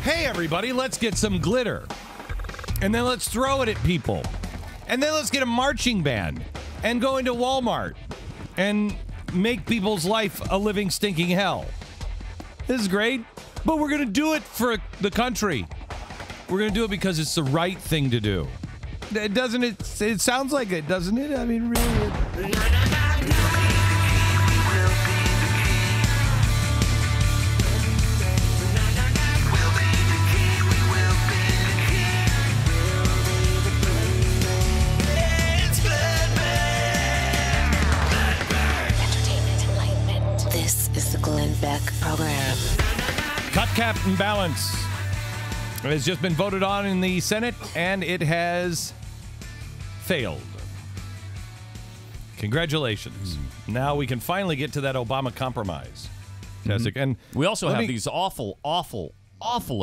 hey, everybody, let's get some glitter. And then let's throw it at people. And then let's get a marching band and go into Walmart and make people's life a living, stinking hell. This is great, but we're going to do it for the country. We're going to do it because it's the right thing to do. Doesn't it? It sounds like it, doesn't it? I mean, really. Beck program. Cut, cap, and balance has just been voted on in the Senate, and it has failed. Congratulations. Now we can finally get to that Obama compromise. And we also have these awful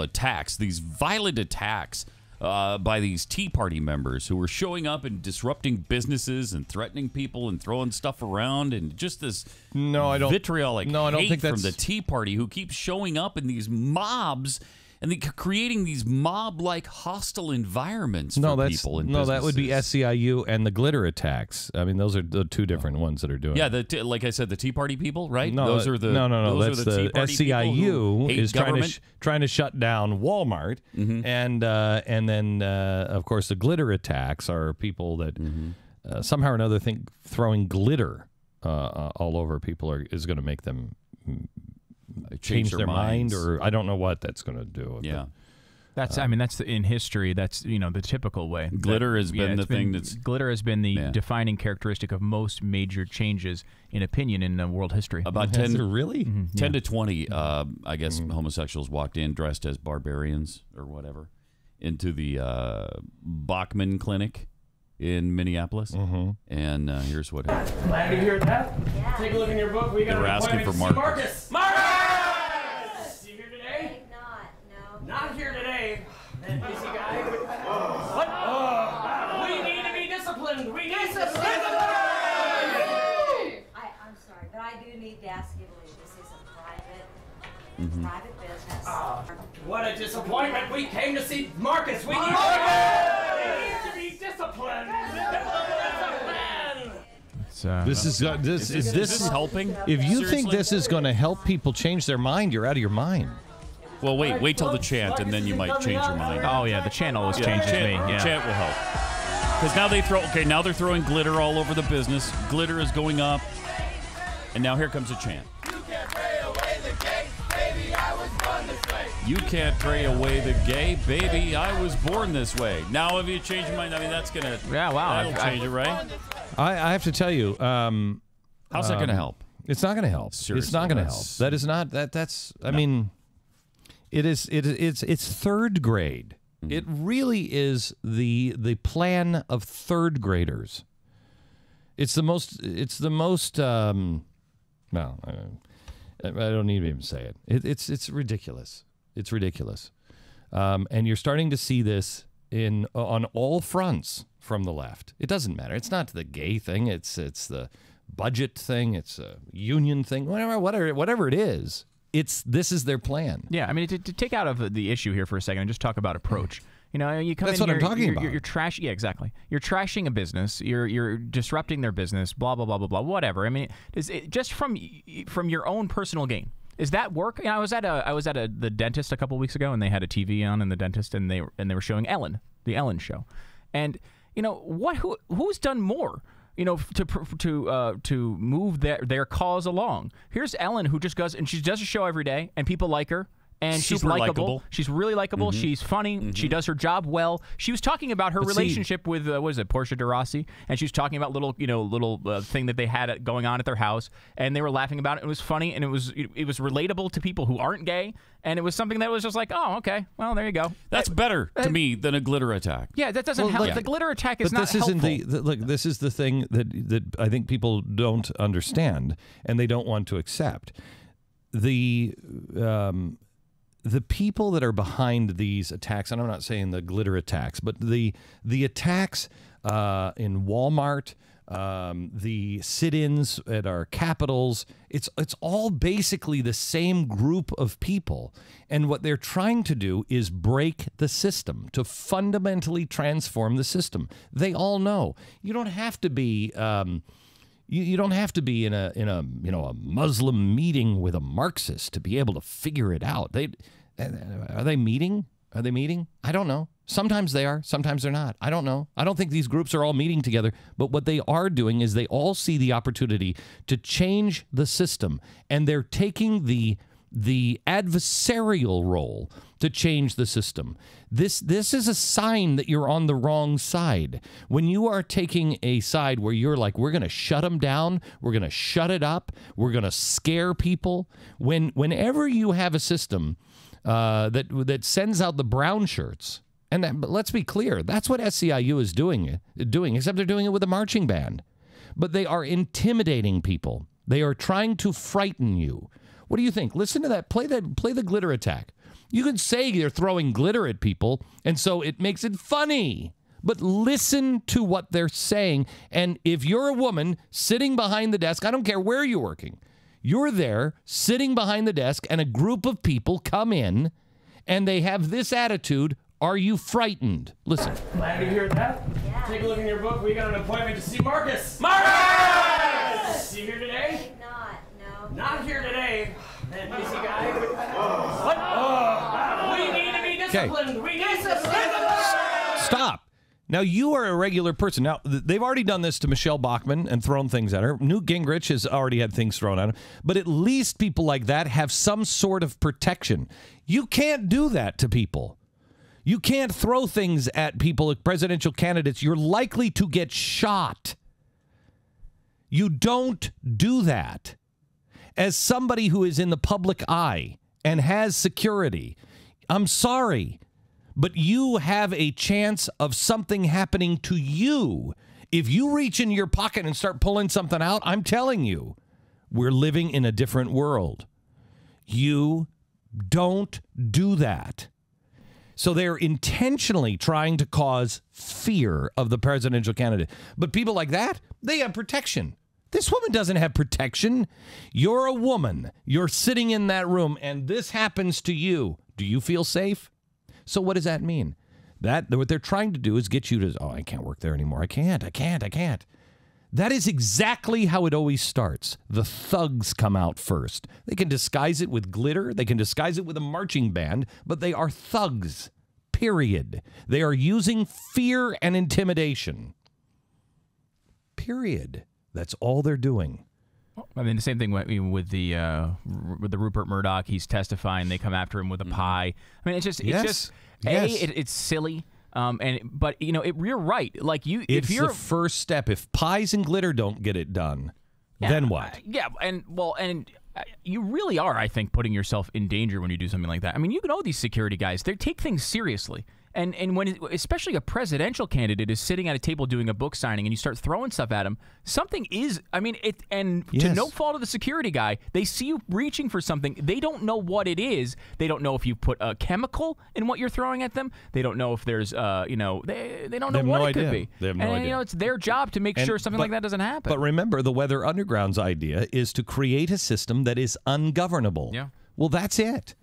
attacks, these violent attacks by these Tea Party members who were showing up and disrupting businesses and threatening people and throwing stuff around, and just this vitriolic hate from the Tea Party who keeps showing up in these mobs and creating these mob-like hostile environments for people and businesses. That would be SEIU and the glitter attacks. I mean, those are the two different ones that are doing it. Yeah, like I said, the Tea Party people, right? No, those are the That's the Tea Party SEIU is government. trying to shut down Walmart, and then of course the glitter attacks are people that somehow or another think throwing glitter all over people is going to make them change their mind, or I don't know what that's going to do. Yeah. That's in history. That's the typical way. Glitter has been the thing glitter has been the defining characteristic of most major changes in opinion in world history. About 10 10 to 20, I guess, homosexuals walked in dressed as barbarians or whatever into the Bachmann clinic in Minneapolis, and here's what happened. Glad to hear that. Yeah. Take a look in your book. We got They were asking for Marcus. Marcus! You here today? No. Not here today. That busy guy. What? We need to be disciplined. We need discipline. I'm sorry, but I do need to ask you to leave. This is a private business. What a disappointment. We came to see Marcus. We need to be disciplined. This is helping. If you Seriously? think this is going to help people change their mind, you're out of your mind. Well, wait till the chant, and then you might change your mind. Oh yeah, the chant always changes me. Yeah. The chant will help. Because now they're throwing glitter all over the business. Glitter is going up, and now here comes a chant. You can't pray away the gay, baby. I was born this way. Now, if you change your mind, I mean that's gonna that'll change it, right? I have to tell you, how's that going to help? It's not going to help. Seriously, it's not going to help. That is not that's. I mean, it's third grade. It really is the plan of third graders. It's the most. Well, I don't need to even say it. It's ridiculous. It's ridiculous, and you're starting to see this on all fronts from the left. It doesn't matter. It's not the gay thing. It's the budget thing. It's a union thing. Whatever it is. This is their plan. Yeah, I mean, to take out of the issue here for a second and just talk about approach. You know, you come That's in what here, I'm talking about. You're trash. Yeah, exactly. You're trashing a business. You're disrupting their business. Blah blah blah blah blah. Whatever. I mean, just from your own personal gain. Is that work? You know, I was at the dentist a couple weeks ago, and they had a TV on in the dentist, and they were showing Ellen, the Ellen show, and you know who's done more? You know, to move their cause along. Here's Ellen, who just goes and she does a show every day, and people like her. And she's likable. She's really likable. She's funny. She does her job well. She was talking about her relationship with what is it, Portia de Rossi, and she was talking about little thing that they had going on at their house, and they were laughing about it. It was funny, and it was relatable to people who aren't gay, and it was something that was just like, oh, okay, well, there you go. That's better to me than a glitter attack. Yeah, that doesn't help. The glitter attack is not helpful. Look, this is the thing that I think people don't understand and they don't want to accept. The people that are behind these attacks, and I'm not saying the glitter attacks, but the attacks in Walmart, the sit-ins at our capitals. It's all basically the same group of people. And what they're trying to do is break the system, to fundamentally transform the system. They all know. You don't have to be you don't have to be in a Muslim meeting with a Marxist to be able to figure it out. Are they meeting? Are they meeting? I don't know. Sometimes they are. Sometimes they're not. I don't know. I don't think these groups are all meeting together. But what they are doing is they all see the opportunity to change the system. And they're taking the adversarial role to change the system. This is a sign that you're on the wrong side. When you are taking a side where you're like, we're going to shut them down, we're going to shut it up, we're going to scare people. Whenever you have a system that sends out the brown shirts, but let's be clear, that's what SEIU is doing, except they're doing it with a marching band. But they are intimidating people. They are trying to frighten you. What do you think? Listen to that. Play the glitter attack. You could say they're throwing glitter at people, and so it makes it funny. But listen to what they're saying. And if you're a woman sitting behind the desk, I don't care where you're working, you're there sitting behind the desk, and a group of people come in, and they have this attitude. Are you frightened? Listen. Glad to hear that. Yeah. Take a look in your book. We got an appointment to see Marcus. Marcus! You here today? Not, no. Not here today. That busy guy. What? Oh, we need to be disciplined. We need discipline. Stop. Now, you are a regular person. Now, they've already done this to Michelle Bachmann and thrown things at her. Newt Gingrich has already had things thrown at him. But at least people like that have some sort of protection. You can't do that to people. You can't throw things at people, like presidential candidates. You're likely to get shot. You don't do that. As somebody who is in the public eye and has security, I'm sorry, but you have a chance of something happening to you. If you reach in your pocket and start pulling something out, I'm telling you, we're living in a different world. You don't do that. So they're intentionally trying to cause fear of the presidential candidate. But people like that, they have protection. This woman doesn't have protection. You're a woman. You're sitting in that room, and this happens to you. Do you feel safe? So what does that mean? What they're trying to do is get you to, I can't work there anymore. I can't. That is exactly how it always starts. The thugs come out first. They can disguise it with glitter. They can disguise it with a marching band, but they are thugs, period. They are using fear and intimidation, period. That's all they're doing. I mean, the same thing with the Rupert Murdoch. He's testifying. They come after him with a pie. I mean, it's silly. But you're right. Like it's the first step. If pies and glitter don't get it done, then what? And you really are, I think, putting yourself in danger when you do something like that. I mean, you know these security guys; they take things seriously. And when especially a presidential candidate is sitting at a table doing a book signing and you start throwing stuff at him, something is, to no fault of the security guy, they see you reaching for something. They don't know what it is. They don't know if you put a chemical in what you're throwing at them. They don't know if there's, they don't know what it could be. They have no idea. It's their job to make sure something like that doesn't happen. But remember, the Weather Underground's idea is to create a system that is ungovernable. Yeah. Well, that's it.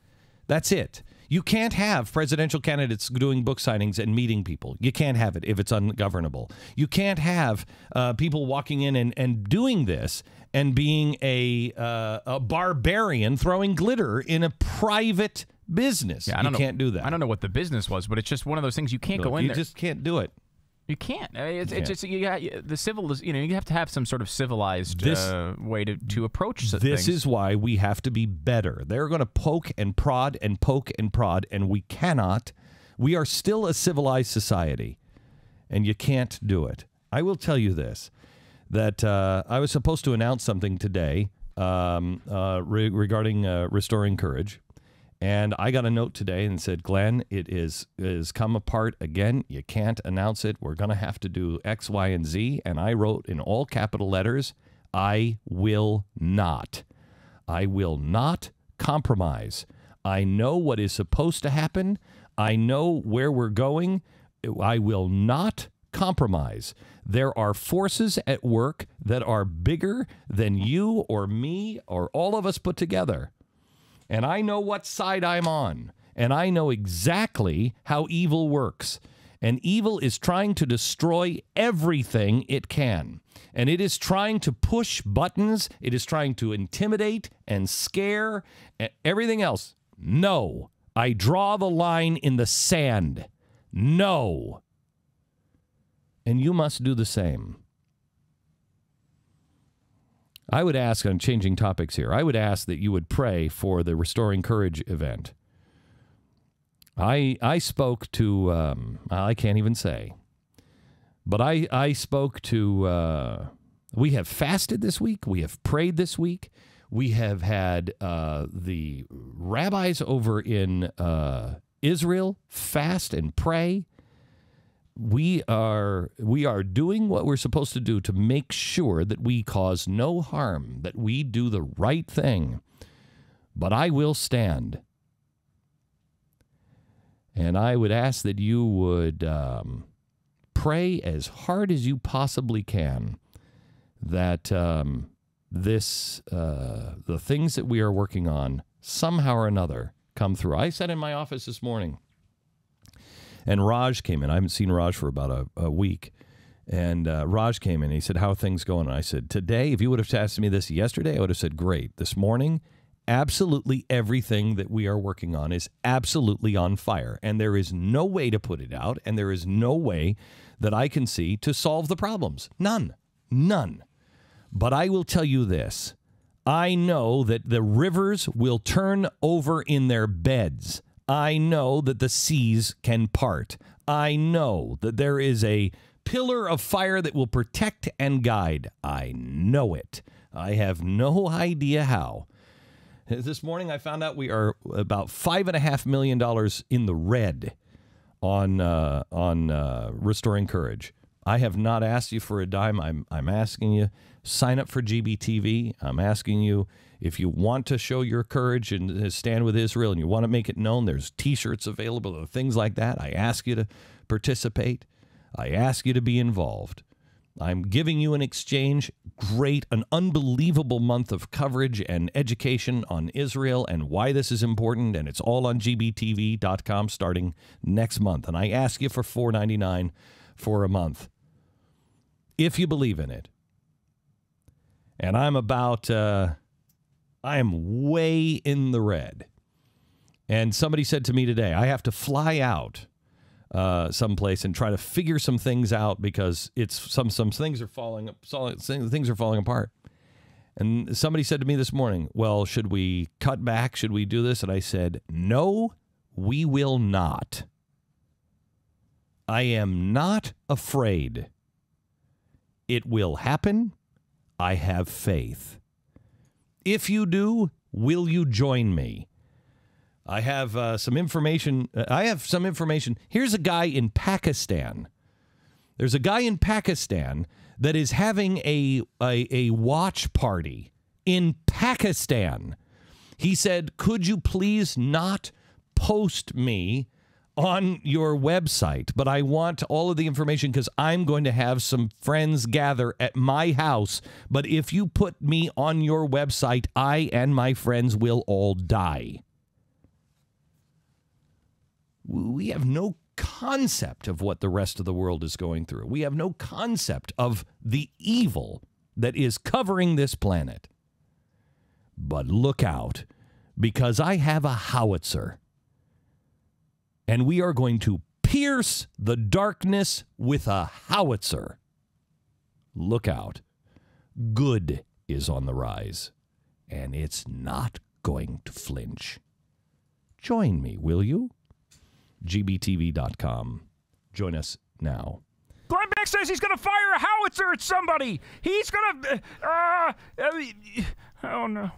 That's it. You can't have presidential candidates doing book signings and meeting people. You can't have it if it's ungovernable. You can't have people walking in and doing this and being a barbarian throwing glitter in a private business. You can't do that. I don't know what the business was, but it's just one of those things you can't go in there. You just can't do it. You can't. It's just the civil. You have to have some sort of civilized way to approach things. This is why we have to be better. They're going to poke and prod and poke and prod, and we cannot. We are still a civilized society, and you can't do it. I will tell you this: that I was supposed to announce something today regarding restoring courage. And I got a note today and said, Glenn, it is come apart again. You can't announce it. We're going to have to do X, Y, and Z. And I wrote in all capital letters, I will not. I will not compromise. I know what is supposed to happen. I know where we're going. I will not compromise. There are forces at work that are bigger than you or me or all of us put together. And I know what side I'm on. And I know exactly how evil works. And evil is trying to destroy everything it can. And it is trying to push buttons. It is trying to intimidate and scare and everything else. No. I draw the line in the sand. No. And you must do the same. I would ask, on changing topics here, I would ask that you would pray for the Restoring Courage event. I spoke to, I can't even say, but I spoke to, we have fasted this week. We have prayed this week. We have had the rabbis over in Israel fast and pray. We are doing what we're supposed to do to make sure that we cause no harm, that we do the right thing. But I will stand. And I would ask that you would pray as hard as you possibly can that the things that we are working on somehow or another come through. I sat in my office this morning, and Raj came in. I haven't seen Raj for about a week. And Raj came in, and he said, how are things going? And I said, today, if you would have asked me this yesterday, I would have said, great. This morning, absolutely everything that we are working on is absolutely on fire. And there is no way to put it out, and there is no way that I can see to solve the problems. None. None. But I will tell you this. I know that the rivers will turn over in their beds. I know that the seas can part. I know that there is a pillar of fire that will protect and guide. I know it. I have no idea how. This morning I found out we are about $5.5 million in the red on Restoring Courage. I have not asked you for a dime. I'm asking you, sign up for GBTV. I'm asking you, if you want to show your courage and stand with Israel and you want to make it known, there's T-shirts available, things like that. I ask you to participate. I ask you to be involved. I'm giving you in exchange an unbelievable month of coverage and education on Israel and why this is important, and it's all on gbtv.com starting next month. And I ask you for $4.99 for a month, if you believe in it. And I'm I am way in the red. And somebody said to me today, I have to fly out someplace and try to figure some things out because it's some things are falling apart. And somebody said to me this morning, well, should we cut back? Should we do this? And I said, no, we will not. I am not afraid. It will happen. I have faith. If you do, will you join me? I have some information. Here's a guy in Pakistan. There's a guy in Pakistan that is having a watch party in Pakistan. He said, could you please not post me on your website, but I want all of the information because I'm going to have some friends gather at my house. But if you put me on your website, I and my friends will all die. We have no concept of what the rest of the world is going through. We have no concept of the evil that is covering this planet. But look out, because I have a howitzer. And we are going to pierce the darkness with a howitzer. Look out. Good is on the rise, and it's not going to flinch. Join me, will you? gbtv.com. Join us now. Glenn Beck says he's going to fire a howitzer at somebody. He's going to... oh, no.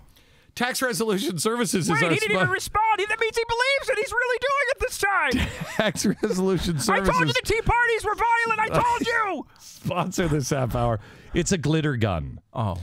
Tax Resolution Services is Wait, our he didn't even respond. That means he believes it. He's really doing it this time. Tax Resolution Services. I told you the Tea Parties were violent. I told you. Sponsor this half hour. It's a glitter gun. Oh.